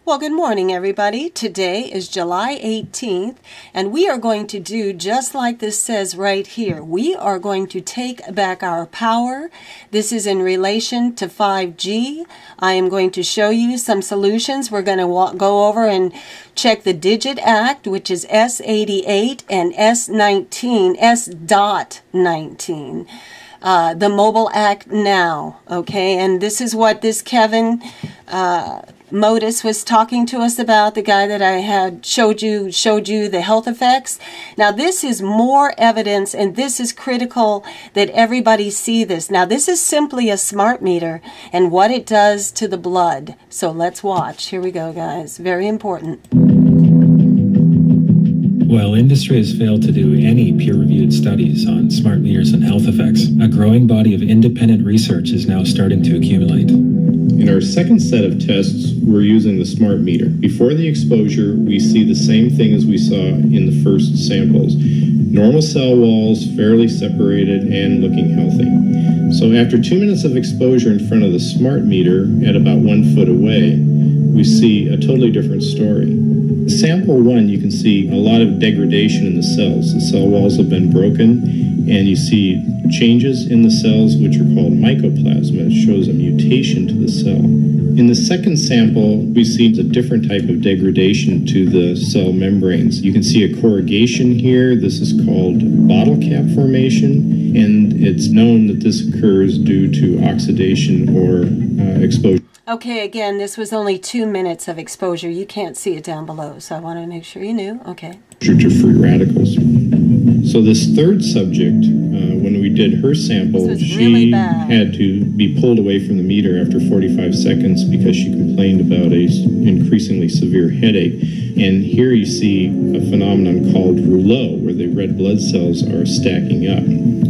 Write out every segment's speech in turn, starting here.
Well, good morning, everybody. Today is July 18th, and we are going to do just like this says right here. We are going to take back our power. This is in relation to 5G. I am going to show you some solutions. We're going to go over and check the Digit Act, which is S88 and S19, S.19. The Mobile Act now, okay? And this is what this Kevin Modis was talking to us about, the guy that I had showed you the health effects. Now, this is more evidence, and this is critical that everybody see this. Now, this is simply a smart meter and what it does to the blood. So let's watch. Here we go, guys. Very important. While industry has failed to do any peer-reviewed studies on smart meters and health effects, a growing body of independent research is now starting to accumulate. In our second set of tests, we're using the smart meter. Before the exposure, we see the same thing as we saw in the first samples. Normal cell walls, fairly separated and looking healthy. So after 2 minutes of exposure in front of the smart meter at about 1 foot away, we see a totally different story. Sample 1, you can see a lot of degradation in the cells. The cell walls have been broken, and you see changes in the cells, which are called mycoplasma. It shows a mutation to the cell. In the second sample, we see a different type of degradation to the cell membranes. You can see a corrugation here. This is called bottle cap formation, and it's known that this occurs due to oxidation or exposure. Okay, again, this was only 2 minutes of exposure. You can't see it down below, so I want to make sure you knew. Okay. To free radicals. So this third subject, when we did her sample, she really had to be pulled away from the meter after 45 seconds because she complained about a increasingly severe headache. And here you see a phenomenon called rouleau, where the red blood cells are stacking up,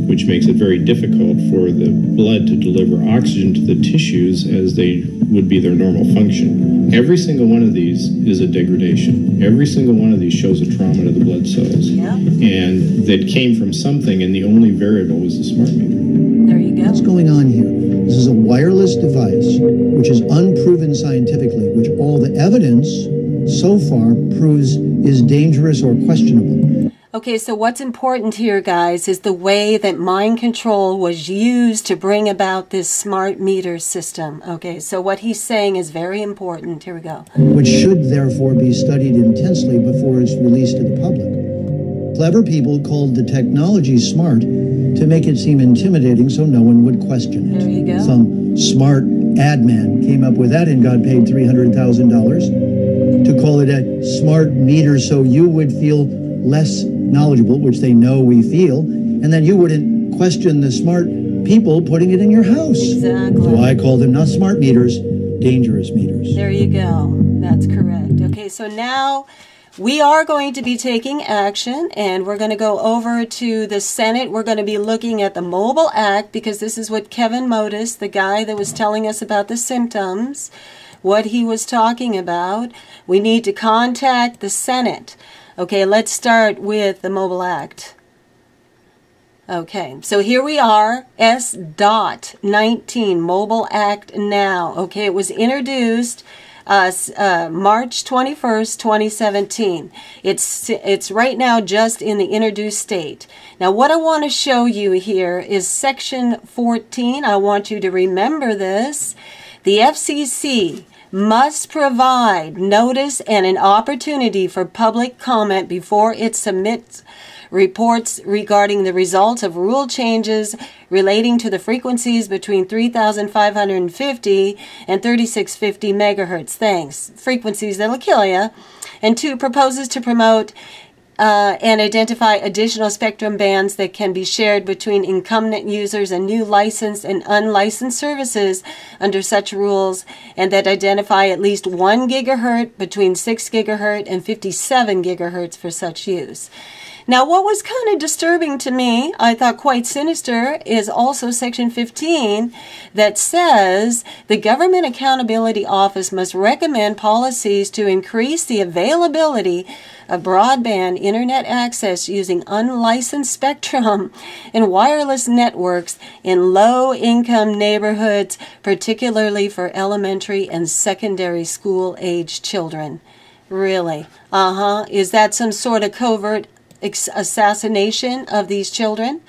which makes it very difficult for the blood to deliver oxygen to the tissues as they would be their normal function. Every single one of these is a degradation. Every single one of these shows a trauma to the blood cells. Yeah. And that came from something, and the only variable was the smart meter. There you go. What's going on here? This is a wireless device which is unproven scientifically, which all the evidence so far proves is dangerous or questionable. Okay, so what's important here, guys, is the way that mind control was used to bring about this smart meter system. Okay, so what he's saying is very important. Here we go. Which should therefore be studied intensely before it's released to the public. Clever people called the technology smart to make it seem intimidating so no one would question it. There you go. Some smart ad man came up with that and got paid $300,000 to call it a smart meter so you would feel less knowledgeable, which they know we feel, and then you wouldn't question the smart people putting it in your house. Exactly. So I call them not smart meters, dangerous meters. There you go. That's correct. Okay, so now we are going to be taking action, and we're going to go over to the Senate. We're going to be looking at the Mobile Act, because this is what Kevin Modis, the guy that was telling us about the symptoms, what he was talking about. We need to contact the Senate. Okay, let's start with the Mobile Act. Okay, so here we are, S.19, Mobile Act now. Okay, it was introduced March 21st, 2017. It's right now just in the introduced state. Now, what I want to show you here is Section 14. I want you to remember this. The FCC must provide notice and an opportunity for public comment before it submits reports regarding the results of rule changes relating to the frequencies between 3,550 and 3,650 megahertz. Thanks. Frequencies that'll kill you. And 2, proposes to promote and identify additional spectrum bands that can be shared between incumbent users and new licensed and unlicensed services under such rules, and that identify at least 1 gigahertz between 6 gigahertz and 57 gigahertz for such use. Now, what was kind of disturbing to me, I thought quite sinister, is also Section 15 that says the Government Accountability Office must recommend policies to increase the availability of broadband internet access using unlicensed spectrum and wireless networks in low-income neighborhoods, particularly for elementary and secondary school-age children. Really? Is that some sort of covert assassination of these children?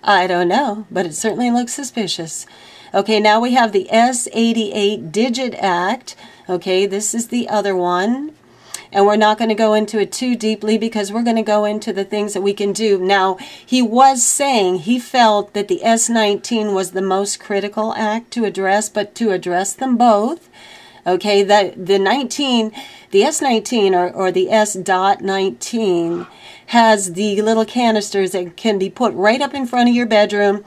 I don't know, but it certainly looks suspicious. Okay, now we have the S88 Digit Act. Okay, this is the other one. And we're not going to go into it too deeply because we're going to go into the things that we can do. Now, he was saying he felt that the S19 was the most critical act to address, but to address them both. Okay, the S19 or the S.19 has the little canisters that can be put right up in front of your bedroom.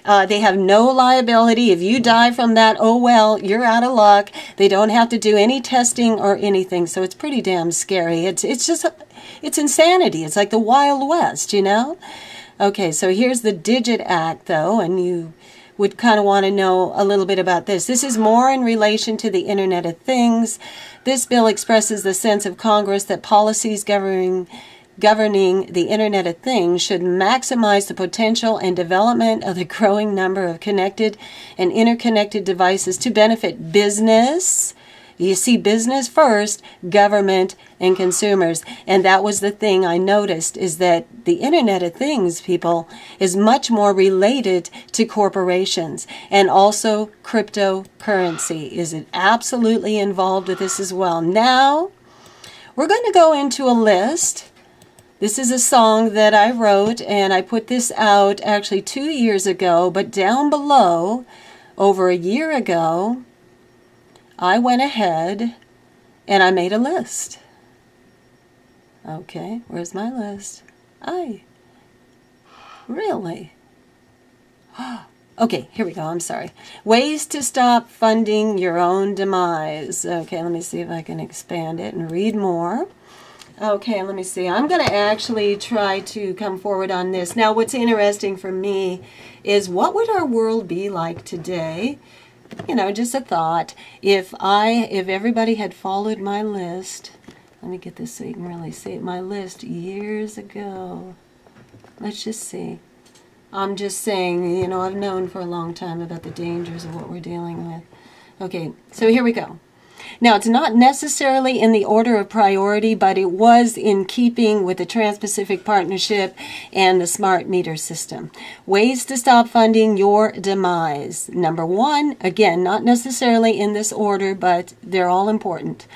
They have no liability. If you die from that, oh well, you're out of luck. They don't have to do any testing or anything. So it's pretty damn scary. It's insanity. It's like the Wild West, you know? Okay, so here's the Digit Act, though, and you would kind of want to know a little bit about this. This is more in relation to the Internet of Things. This bill expresses the sense of Congress that policies governing the Internet of Things should maximize the potential and development of the growing number of connected and interconnected devices to benefit business. You see, business first, government, and consumers. And that was the thing I noticed, is that the Internet of Things, people, is much more related to corporations. And also cryptocurrency is absolutely involved with this as well. Now, we're going to go into a list. This is a song that I wrote, and I put this out actually 2 years ago, but down below, over a year ago, I went ahead and I made a list. Okay, where's my list? Really? Okay, here we go, I'm sorry. Ways to stop funding your own demise. Okay, let me see if I can expand it and read more. Okay, let me see. I'm going to actually try to come forward on this. Now, what's interesting for me is what would our world be like today? You know, just a thought. If everybody had followed my list, let me get this so you can really see it. My list years ago. Let's just see. I'm just saying, you know, I've known for a long time about the dangers of what we're dealing with. Okay, so here we go. Now, it's not necessarily in the order of priority, but it was in keeping with the Trans-Pacific Partnership and the smart meter system. Ways to stop funding your demise. Number one, again, not necessarily in this order, but they're all important.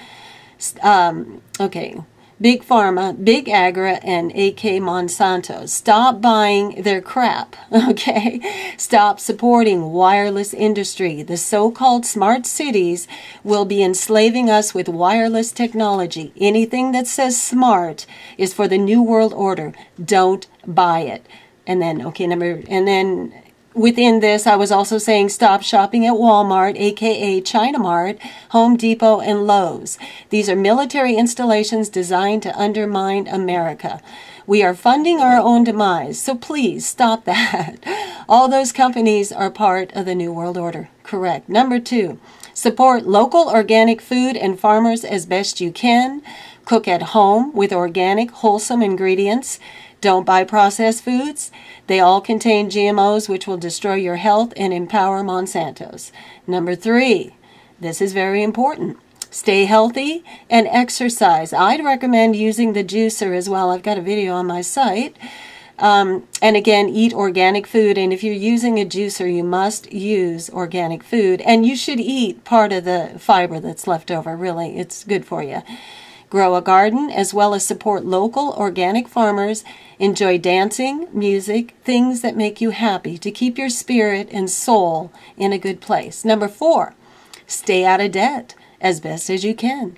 Okay. Big Pharma, Big Agri, and AK Monsanto. Stop buying their crap, okay? Stop supporting wireless industry. The so-called smart cities will be enslaving us with wireless technology. Anything that says smart is for the New World Order. Don't buy it. And then, within this, I was also saying stop shopping at Walmart, aka China Mart, Home Depot, and Lowe's. These are military installations designed to undermine America. We are funding our own demise, so please stop that. All those companies are part of the New World Order. Correct. Number two, support local organic food and farmers as best you can. Cook at home with organic, wholesome ingredients. Don't buy processed foods. They all contain GMOs, which will destroy your health and empower Monsantos. Number three, this is very important. Stay healthy and exercise. I'd recommend using the juicer as well. I've got a video on my site. And again, eat organic food. And if you're using a juicer, you must use organic food. And you should eat part of the fiber that's left over. Really, it's good for you. Grow a garden, as well as support local organic farmers. Enjoy dancing, music, things that make you happy to keep your spirit and soul in a good place. Number four, stay out of debt as best as you can.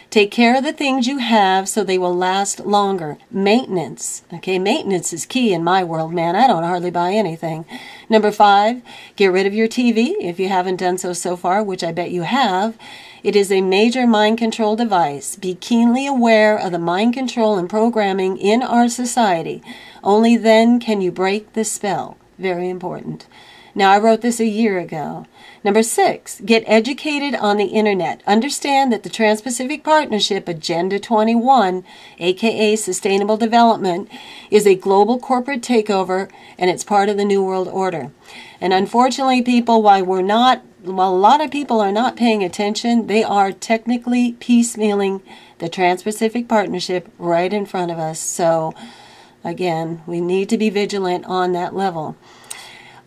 Take care of the things you have so they will last longer. Maintenance. Okay, maintenance is key in my world, man. I don't hardly buy anything. Number 5, get rid of your TV if you haven't done so far, which I bet you have. It is a major mind control device. Be keenly aware of the mind control and programming in our society. Only then can you break the spell. Very important. Now, I wrote this a year ago. Number 6, get educated on the internet. Understand that the Trans-Pacific Partnership Agenda 21, aka Sustainable Development, is a global corporate takeover, and it's part of the New World Order. And unfortunately, people, while a lot of people are not paying attention, they are technically piecemealing the Trans-Pacific Partnership right in front of us. So, again, we need to be vigilant on that level.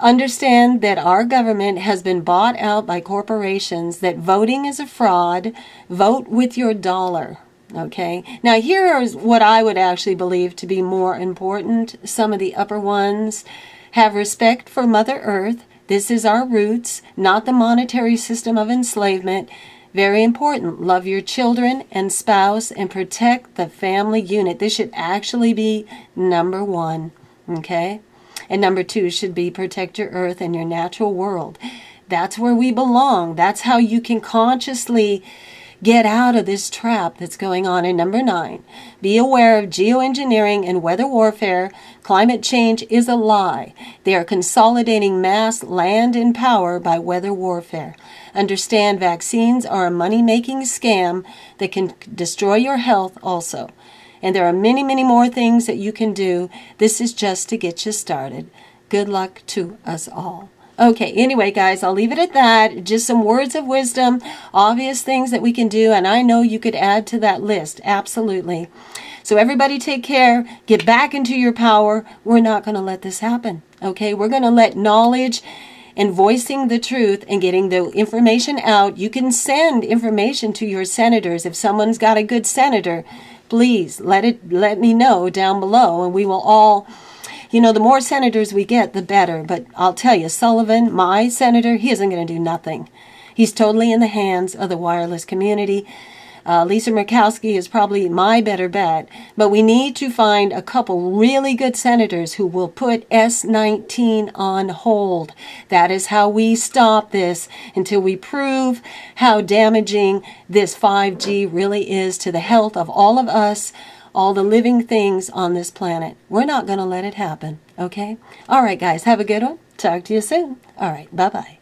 Understand that our government has been bought out by corporations, that voting is a fraud. Vote with your dollar. Okay? Now, here is what I would actually believe to be more important. Some of the upper ones. Have respect for Mother Earth. This is our roots, not the monetary system of enslavement. Very important. Love your children and spouse and protect the family unit. This should actually be number 1. Okay? And number 2 should be protect your earth and your natural world. That's where we belong. That's how you can consciously get out of this trap that's going on. And number 9, be aware of geoengineering and weather warfare. Climate change is a lie. They are consolidating mass land and power by weather warfare. Understand vaccines are a money-making scam that can destroy your health also. And there are many, many more things that you can do. This is just to get you started. Good luck to us all. Okay, anyway, guys, I'll leave it at that. Just some words of wisdom, obvious things that we can do, and I know you could add to that list. Absolutely. So everybody take care. Get back into your power. We're not going to let this happen. Okay, we're going to let knowledge and voicing the truth and getting the information out. You can send information to your senators. If someone's got a good senator, please let me know down below, and we will all, the more senators we get, the better. But I'll tell you, Sullivan, my senator, he isn't going to do nothing. He's totally in the hands of the wireless community. Lisa Murkowski is probably my better bet. But we need to find a couple really good senators who will put S19 on hold. That is how we stop this until we prove how damaging this 5G really is to the health of all of us, all the living things on this planet. We're not going to let it happen, okay? All right, guys, have a good one. Talk to you soon. All right, bye-bye.